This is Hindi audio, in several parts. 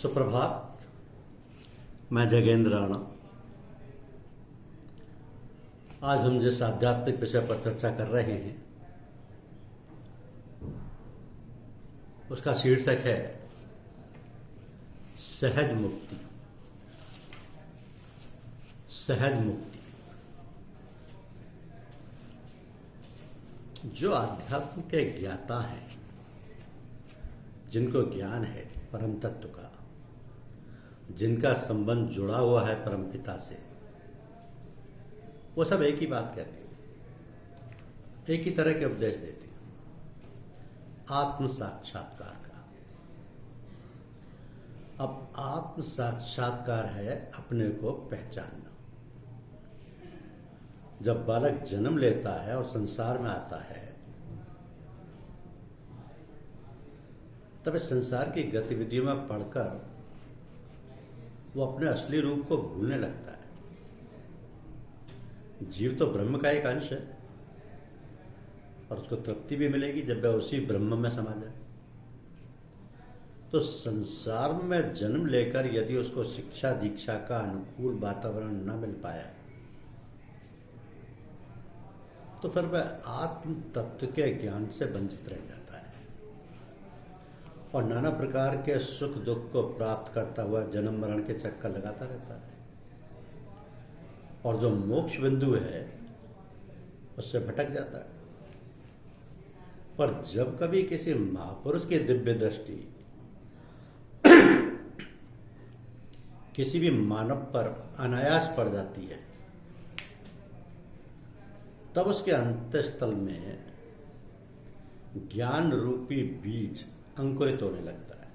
सुप्रभात। मैं जगेंद्र राणा। आज हम जिस आध्यात्मिक विषय पर चर्चा कर रहे हैं उसका शीर्षक है सहज मुक्ति। सहज मुक्ति। जो आध्यात्म के ज्ञाता हैं, जिनको ज्ञान है परम तत्व का, जिनका संबंध जुड़ा हुआ है परम पिता से, वो सब एक ही बात कहते हैं, एक ही तरह के उपदेश देते हैं, आत्म साक्षात्कार का। अब आत्म साक्षात्कार है अपने को पहचानना। जब बालक जन्म लेता है और संसार में आता है, तब इस संसार की गतिविधियों में पढ़कर वो अपने असली रूप को भूलने लगता है। जीव तो ब्रह्म का एक अंश है और उसको तृप्ति भी मिलेगी जब वह उसी ब्रह्म में समा जाए। तो संसार में जन्म लेकर यदि उसको शिक्षा दीक्षा का अनुकूल वातावरण न मिल पाया तो फिर वह आत्म तत्व के ज्ञान से वंचित रह जाता है और नाना प्रकार के सुख दुख को प्राप्त करता हुआ जन्म मरण के चक्कर लगाता रहता है और जो मोक्ष बिंदु है उससे भटक जाता है। पर जब कभी किसी महापुरुष की दिव्य दृष्टि किसी भी मानव पर अनायास पड़ जाती है, तब उसके अंतःस्थल में ज्ञान रूपी बीज अंकुरित होने लगता है।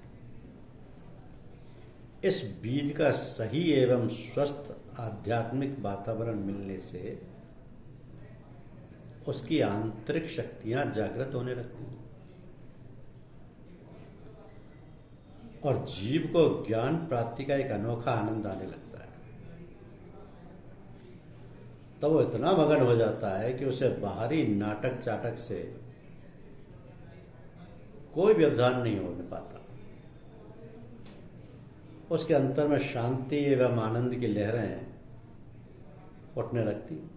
इस बीज का सही एवं स्वस्थ आध्यात्मिक वातावरण मिलने से उसकी आंतरिक शक्तियां जागृत होने लगती हैं और जीव को ज्ञान प्राप्ति का एक अनोखा आनंद आने लगता है। तब वो इतना मगन हो जाता है कि उसे बाहरी नाटक चाटक से कोई व्यवधान नहीं होने पाता। उसके अंतर में शांति एवं आनंद की लहरें उठने लगती,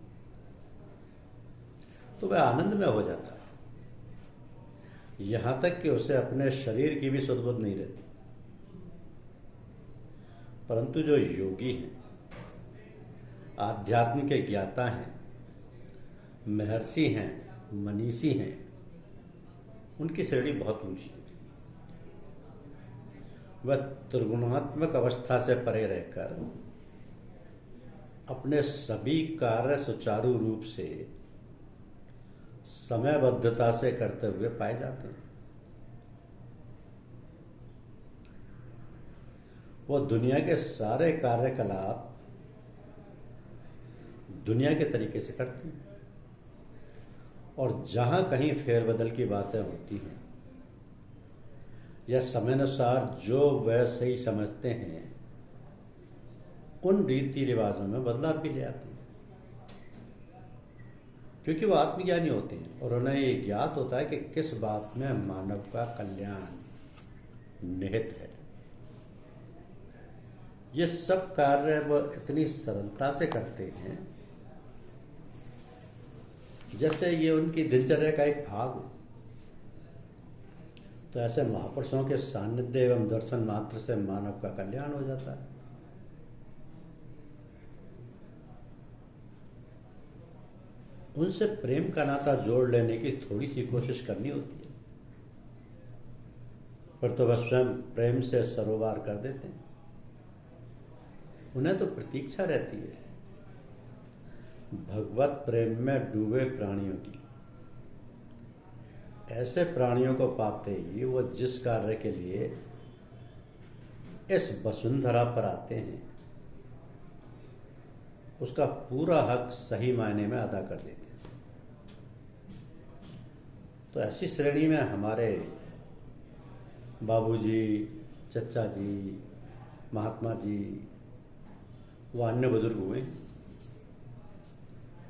तो वह आनंद में हो जाता है। यहां तक कि उसे अपने शरीर की भी सुध-बुध नहीं रहती। परंतु जो योगी हैं, आध्यात्म के ज्ञाता हैं, महर्षि हैं, मनीषी हैं, उनकी श्रेणी बहुत ऊंची है। वह त्रिगुणात्मक अवस्था से परे रहकर अपने सभी कार्य सुचारू रूप से समयबद्धता से करते हुए पाए जाते हैं। वो दुनिया के सारे कार्यकलाप दुनिया के तरीके से करते हैं और जहां कहीं फेरबदल की बातें होती हैं या समयानुसार जो वह सही समझते हैं, उन रीति रिवाजों में बदलाव भी ले आते हैं, क्योंकि वो आत्मज्ञानी होते हैं और उन्हें ये ज्ञात होता है कि किस बात में मानव का कल्याण निहित है। ये सब कार्य वो इतनी सरलता से करते हैं जैसे ये उनकी दिनचर्या का एक भाग हो। तो ऐसे महापुरुषों के सानिध्य एवं दर्शन मात्र से मानव का कल्याण हो जाता है। उनसे प्रेम का नाता जोड़ लेने की थोड़ी सी कोशिश करनी होती है, पर तो वह स्वयं प्रेम से सरोवार कर देते हैं। उन्हें तो प्रतीक्षा रहती है भगवत प्रेम में डूबे प्राणियों की। ऐसे प्राणियों को पाते ही वो जिस कार्य के लिए इस वसुंधरा पर आते हैं उसका पूरा हक सही मायने में अदा कर देते हैं। तो ऐसी श्रेणी में हमारे बाबूजी, चचा जी, महात्मा जी व अन्य बुजुर्ग हुए,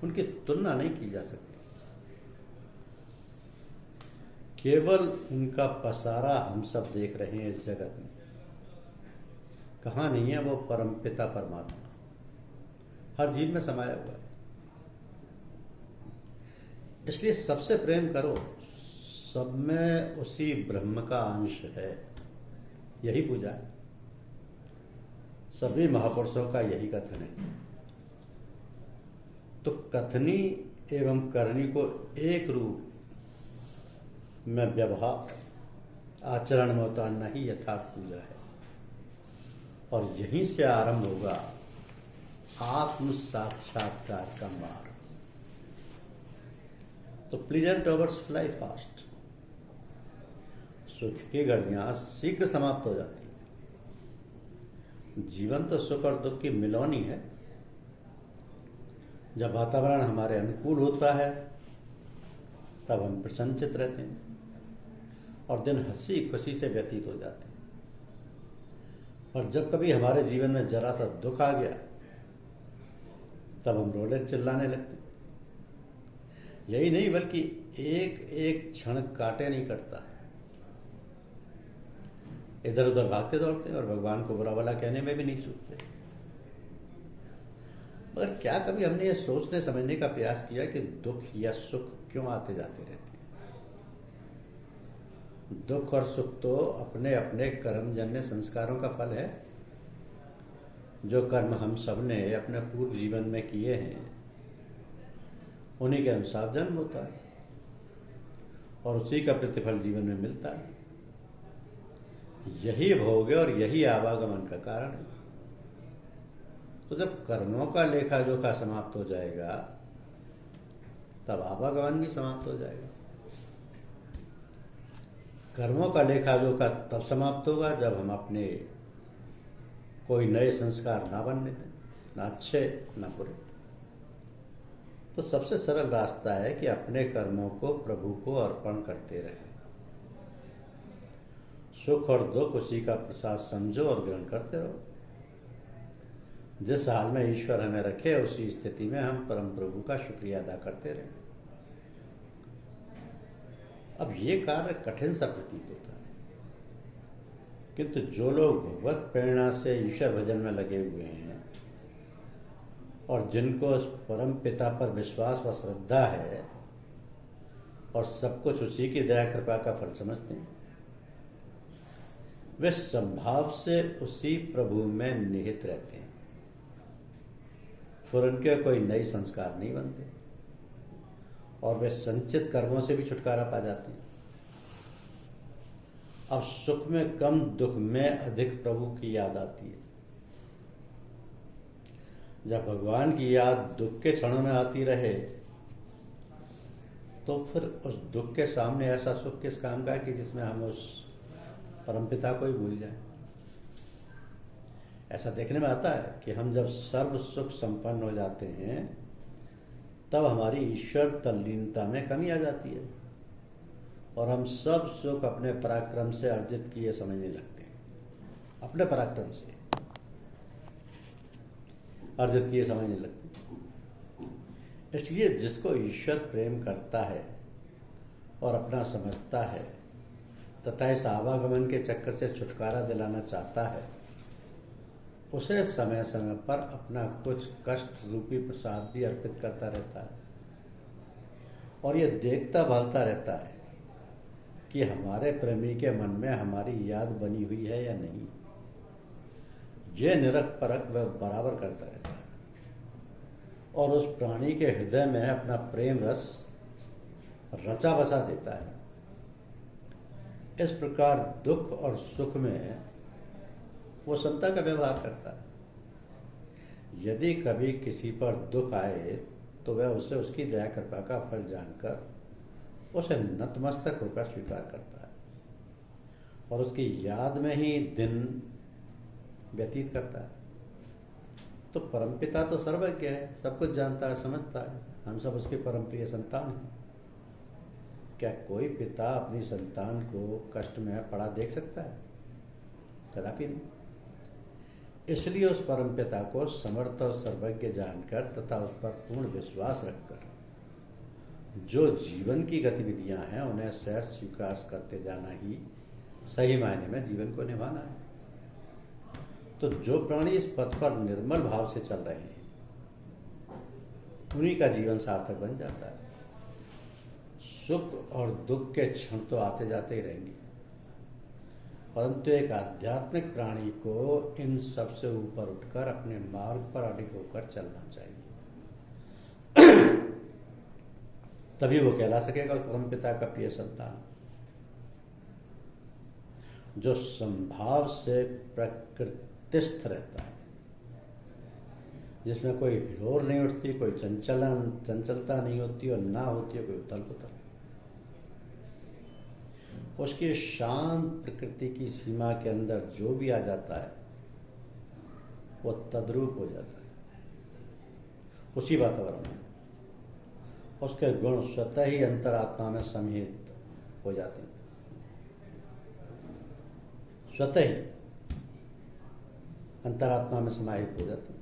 उनकी तुलना नहीं की जा सकती। केवल उनका पसारा हम सब देख रहे हैं इस जगत में। कहाँ नहीं है वो परमपिता परमात्मा, हर जीव में समाया हुआ है। इसलिए सबसे प्रेम करो, सब में उसी ब्रह्म का अंश है, यही पूजा है। सभी महापुरुषों का यही कथन है। तो कथनी एवं करनी को एक रूप में व्यवहार आचरण में उतारना ही यथार्थ पूजा है। और यहीं से आरंभ होगा आत्म साक्षात्कार का मार्ग। तो प्लीजेंट आवर्स फ्लाई फास्ट, सुख की घड़ियां शीघ्र समाप्त हो जाती है। जीवन तो सुख और दुख की मिलौनी है। जब वातावरण हमारे अनुकूल होता है तब हम प्रसन्नचित रहते हैं और दिन हंसी खुशी से व्यतीत हो जाते हैं। और जब कभी हमारे जीवन में जरा सा दुख आ गया तब हम रोने चिल्लाने लगते हैं। यही नहीं बल्कि एक एक क्षण काटे नहीं करता, इधर उधर भागते दौड़ते हैं और भगवान को बुरा भला कहने में भी नहीं चूकते। मगर क्या कभी हमने ये सोचने समझने का प्रयास किया कि दुख या सुख क्यों आते जाते रहते हैं? दुख और सुख तो अपने अपने कर्मजन्य संस्कारों का फल है। जो कर्म हम सब ने अपने पूर्व जीवन में किए हैं उन्हीं के अनुसार जन्म होता है और उसी का प्रतिफल जीवन में मिलता है। यही भोग है और यही आवागमन का कारण है। तो जब कर्मों का लेखा जोखा समाप्त हो जाएगा तब आवागमन भी समाप्त हो जाएगा। कर्मों का लेखा जोखा तब समाप्त होगा जब हम अपने कोई नए संस्कार ना बनने दें, ना अच्छे ना बुरे। तो सबसे सरल रास्ता है कि अपने कर्मों को प्रभु को अर्पण करते रहें। सुख और दुख उसी का प्रसाद समझो और ग्रहण करते रहो। जिस हाल में ईश्वर हमें रखे उसी स्थिति में हम परम प्रभु का शुक्रिया अदा करते रहें। अब ये कार्य कठिन सा प्रतीत होता है, किंतु जो लोग भगवत प्रेरणा से ईश्वर भजन में लगे हुए हैं और जिनको उस परम पिता पर विश्वास व श्रद्धा है और सब कुछ उसी की दया कृपा का फल समझते हैं, वे संभाव से उसी प्रभु में निहित रहते हैं। फिर उनके कोई नई संस्कार नहीं बनते और वे संचित कर्मों से भी छुटकारा पा जाते हैं। अब सुख में कम, दुख में अधिक प्रभु की याद आती है। जब भगवान की याद दुख के क्षणों में आती रहे तो फिर उस दुख के सामने ऐसा सुख किस काम का है कि जिसमें हम उस परमपिता को ही भूल जाएं। ऐसा देखने में आता है कि हम जब सर्व सुख संपन्न हो जाते हैं तब हमारी ईश्वर तल्लीनता में कमी आ जाती है और हम सब सुख अपने पराक्रम से अर्जित किए समझने लगते हैं। अपने पराक्रम से अर्जित किए समझने लगते हैं। इसलिए जिसको ईश्वर प्रेम करता है और अपना समझता है तथा इस आवागमन के चक्कर से छुटकारा दिलाना चाहता है, उसे समय समय पर अपना कुछ कष्ट रूपी प्रसाद भी अर्पित करता रहता है और ये देखता भालता रहता है कि हमारे प्रेमी के मन में हमारी याद बनी हुई है या नहीं। ये निरख परख वह बराबर करता रहता है और उस प्राणी के हृदय में अपना प्रेम रस रचा बसा देता है। इस प्रकार दुख और सुख में वो समता का व्यवहार करता है। यदि कभी किसी पर दुख आए तो वह उसे उसकी दया कृपा का फल जानकर उसे नतमस्तक होकर स्वीकार करता है और उसकी याद में ही दिन व्यतीत करता है। तो परमपिता तो सर्वज्ञ है, सब कुछ जानता है, समझता है। हम सब उसके परम प्रिय संतान हैं। क्या कोई पिता अपनी संतान को कष्ट में पड़ा देख सकता है? कदापि नहीं। इसलिए उस परम पिता को समर्थ और सर्वज्ञ जानकर तथा उस पर पूर्ण विश्वास रखकर जो जीवन की गतिविधियां हैं उन्हें सहर्ष स्वीकार करते जाना ही सही मायने में जीवन को निभाना है। तो जो प्राणी इस पथ पर निर्मल भाव से चल रहे हैं उन्हीं का जीवन सार्थक बन जाता है। सुख और दुख के क्षण तो आते जाते ही रहेंगे, परंतु एक आध्यात्मिक प्राणी को इन सब से ऊपर उठकर अपने मार्ग पर अडिग होकर चलना चाहिए। तभी वो कहला सकेगा परमपिता का प्रिय संतान। जो संभाव से प्रकृतिस्थ रहता है, जिसमें कोई हिलोर नहीं उठती, कोई चंचलता नहीं होती और ना होती है कोई उथल पुथल, उसकी शांत प्रकृति की सीमा के अंदर जो भी आ जाता है वो तद्रूप हो जाता है उसी वातावरण में। उसके गुण स्वतः ही अंतरात्मा में समिहित हो जाते हैं, स्वतः ही अंतरात्मा में समाहित हो जाते हैं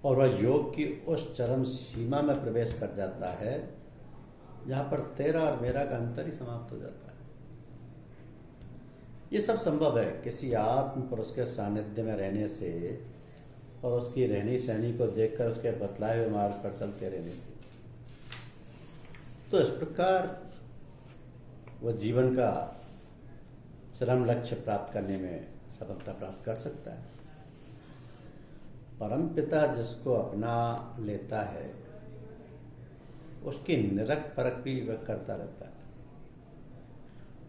और वह योग की उस चरम सीमा में प्रवेश कर जाता है जहां पर तेरा और मेरा का अंतर ही समाप्त हो जाता है। ये सब संभव है किसी आत्म पुरुष के सानिध्य में रहने से और उसकी रहनी सहनी को देखकर उसके बतलाए हुए मार्ग पर चलते रहने से। तो इस प्रकार वह जीवन का चरम लक्ष्य प्राप्त करने में सफलता प्राप्त कर सकता है। परमपिता जिसको अपना लेता है उसकी निरख परख भी वह करता रहता है।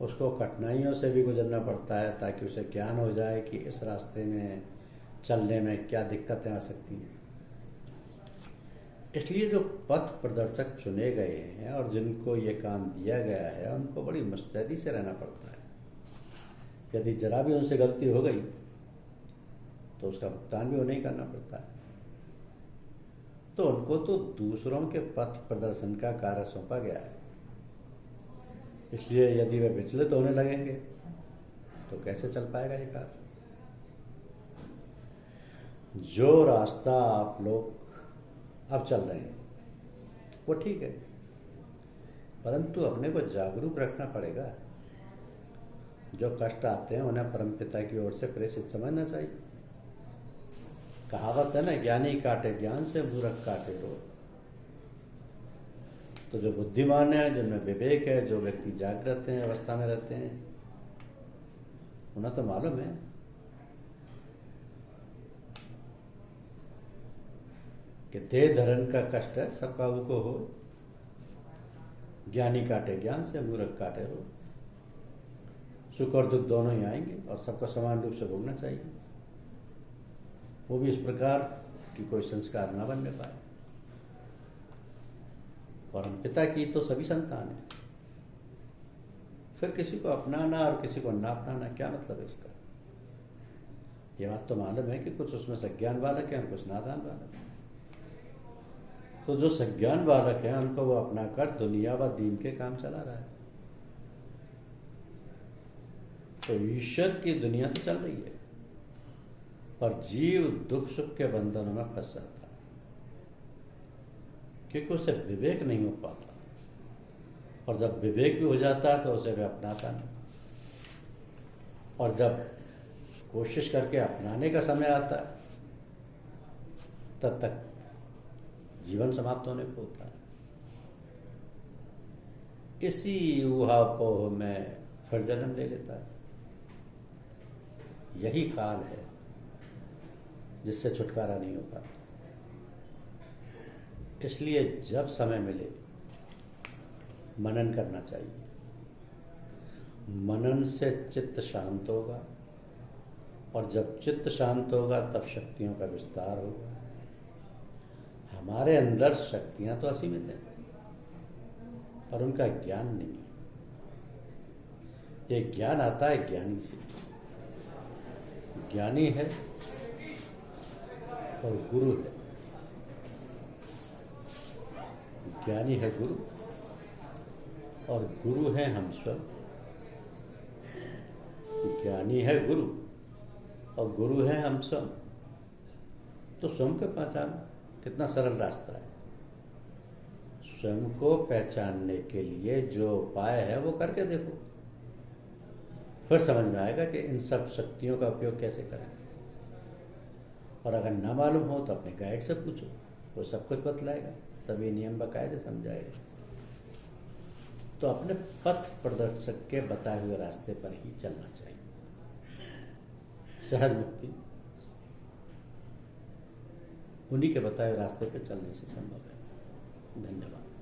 उसको कठिनाइयों से भी गुजरना पड़ता है ताकि उसे ज्ञान हो जाए कि इस रास्ते में चलने में क्या दिक्कतें आ सकती हैं। इसलिए जो पथ प्रदर्शक चुने गए हैं और जिनको ये काम दिया गया है उनको बड़ी मुस्तैदी से रहना पड़ता है। यदि जरा भी उनसे गलती हो गई तो उसका भुगतान भी उन्हें ही करना पड़ता है। तो उनको तो दूसरों के पथ प्रदर्शन का कार्य सौंपा गया है। इसलिए यदि वे विचलित होने लगेंगे तो कैसे चल पाएगा ये कार्य। जो रास्ता आप लोग अब चल रहे हैं वो ठीक है, परंतु अपने को जागरूक रखना पड़ेगा। जो कष्ट आते हैं उन्हें परमपिता की ओर से प्रेषित समझना चाहिए। कहावत है ना, ज्ञानी काटे ज्ञान से मूर्ख काटे रोग। तो जो बुद्धिमान है, जिनमें विवेक है, जो व्यक्ति जागृत हैं, अवस्था में रहते हैं, उन्हें तो मालूम है कि देह धरण का कष्ट है सब काबू को हो। ज्ञानी काटे ज्ञान से मूर्ख काटे रोग। सुख और दुख दोनों ही आएंगे और सबको समान रूप से भोगना चाहिए। वो भी इस प्रकार कि कोई संस्कार न बनने पाए। परमपिता की तो सभी संतान है, फिर किसी को अपनाना और किसी को ना अपनाना क्या मतलब है इसका। ये बात तो मालूम है कि कुछ उसमें सज्ञान बालक हैं और कुछ नादान बालक हैं। तो जो सज्ञान बालक हैं उनको वो अपना कर दुनिया व दीन के काम चला रहा है। तो ईश्वर की दुनिया तो चल रही है, पर जीव दुख सुख के बंधनों में फंस जाता है क्योंकि उसे विवेक नहीं हो पाता। और जब विवेक भी हो जाता है तो उसे वह अपनाता नहीं। और जब कोशिश करके अपनाने का समय आता है तब तक जीवन समाप्त होने को होता है। इसी ऊहापोह में फिर जन्म ले लेता है। यही काल है जिससे छुटकारा नहीं हो पाता। इसलिए जब समय मिले मनन करना चाहिए। मनन से चित्त शांत होगा और जब चित्त शांत होगा तब शक्तियों का विस्तार होगा। हमारे अंदर शक्तियां तो असीमित हैं पर उनका ज्ञान नहीं है। ये ज्ञान आता है ज्ञानी से। ज्ञानी है और गुरु है। ज्ञानी है गुरु और गुरु है हम स्वयं। ज्ञानी है गुरु और गुरु है हम स्वयं। तो स्वयं को पहचानो, कितना सरल रास्ता है। स्वयं को पहचानने के लिए जो उपाय है वो करके देखो, फिर समझ में आएगा कि इन सब शक्तियों का उपयोग कैसे करें। और अगर ना मालूम हो तो अपने गाइड से पूछो, वो सब कुछ बतलाएगा, सभी नियम बाकायदे समझाएगा। तो अपने पथ प्रदर्शक के बताए हुए रास्ते पर ही चलना चाहिए। सहज मुक्ति उन्हीं के बताए हुए रास्ते पर चलने से संभव है। धन्यवाद।